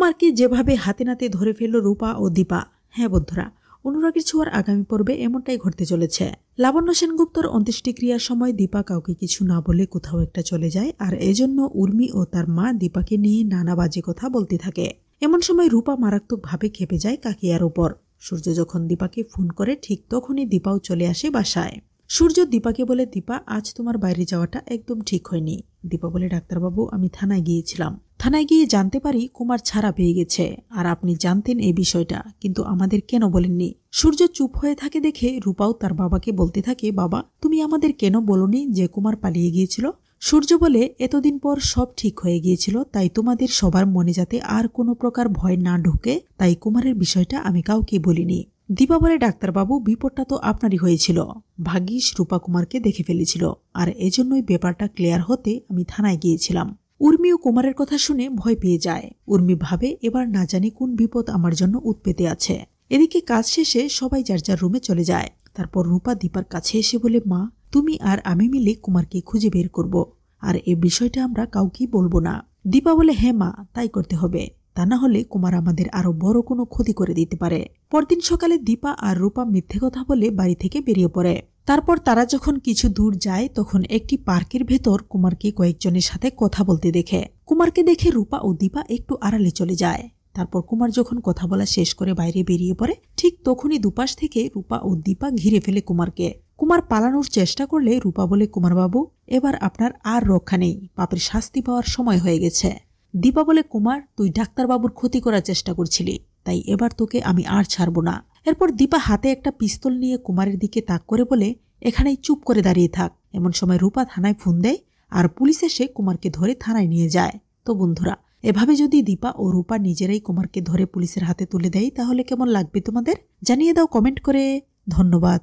কুমারকে যেভাবে হাতে নাতে ধরে ফেলল রূপা ও দীপা। হ্যাঁ বন্ধুরা, অনুরাগের ছোঁয়ার আগামী পর্বে এমনটাই ঘটতে চলেছে। লাবণ্য সেনগুপ্তর অন্ত্যেষ্টিক্রিয়ার সময় দীপা কাউকে কিছু না বলে কোথাও একটা চলে যায়, আর এজন্য উর্মি ও তার মা দীপাকে নিয়ে নানা বাজে কথা বলতে থাকে। এমন সময় রূপা মারাত্মকভাবে খেপে যায় কাকিয়ার উপর। সূর্য যখন দীপাকে ফোন করে ঠিক তখনই দীপাও চলে আসে বাসায়। সূর্য দীপাকে বলে, দীপা আজ তোমার বাইরে যাওয়াটা একদম ঠিক হয়নি। দীপা বলে, ডাক্তারবাবু আমি থানায় গিয়েছিলাম, থানায় গিয়ে জানতে পারি কুমার ছাড়া পেয়ে গেছে, আর আপনি জানতেন এই বিষয়টা, কিন্তু আমাদের কেন বলেননি। সূর্য চুপ হয়ে থাকে দেখে রূপাও তার বাবাকে বলতে থাকে, বাবা তুমি আমাদের কেন বলনি যে কুমার পালিয়ে গিয়েছিল। সূর্য বলে, এতদিন পর সব ঠিক হয়ে গিয়েছিল, তাই তোমাদের সবার মনে যাতে আর কোনো প্রকার ভয় না ঢোকে, তাই কুমারের বিষয়টা আমি কাউকে বলিনি। দীপা বলে, ডাক্তারবাবু বিপদটা তো আপনারই হয়েছিল, ভাগ্যিস রূপা কুমারকে দেখে ফেলেছিল, আর এজন্যই ব্যাপারটা ক্লিয়ার হতে আমি থানায় গিয়েছিলাম। উর্মি ও কুমারের কথা শুনে ভয় পেয়ে যায়। উর্মি ভাবে, এবার না জানি কোন বিপদ আমার জন্য উৎপেতে আছে। এদিকে কাজ শেষে সবাই যার যার রুমে চলে যায়। তারপর রূপা দীপার কাছে এসে বলে, মা তুমি আর আমি মিলে কুমারকে খুঁজে বের করব, আর এই বিষয়টা আমরা কাউকেই বলবো না। দীপা বলে, হ্যাঁ মা তাই করতে হবে, তা না হলে কুমার আমাদের আরো বড় কোনো ক্ষতি করে দিতে পারে। পরদিন সকালে দীপা আর রূপা মিথ্যে কথা বলে বাড়ি থেকে বেরিয়ে পড়ে। তারপর তারা যখন কিছু দূর যায় তখন একটি পার্কের ভেতর কুমারকে কয়েকজনের সাথে কথা বলতে দেখে। কুমারকে দেখে রূপা ও দীপা একটু আড়ালে চলে যায়। তারপর কুমার যখন কথা বলা শেষ করে বাইরে বেরিয়ে পড়ে, ঠিক তখনই দুপাশ থেকে রূপা ও দীপা ঘিরে ফেলে কুমারকে। কুমার পালানোর চেষ্টা করলে রূপা বলে, কুমারবাবু এবার আপনার আর রক্ষা নেই, পাপের শাস্তি পাওয়ার সময় হয়ে গেছে। দীপা বলে, কুমার তুই ডাক্তারবাবুর ক্ষতি করার চেষ্টা করছিলি, তাই এবার তোকে আমি আর ছাড়ব না। এরপর দীপা হাতে একটা পিস্তল নিয়ে কুমারের দিকে তাক করে বলে, এখানেই চুপ করে দাঁড়িয়ে থাক। এমন সময় রূপা থানায় ফোন দেয়, আর পুলিশ এসে কুমারকে ধরে থানায় নিয়ে যায়। তো বন্ধুরা, এভাবে যদি দীপা ও রূপা নিজেরাই কুমারকে ধরে পুলিশের হাতে তুলে দেয় তাহলে কেমন লাগবে তোমাদের? জানিয়ে দাও কমেন্ট করে। ধন্যবাদ।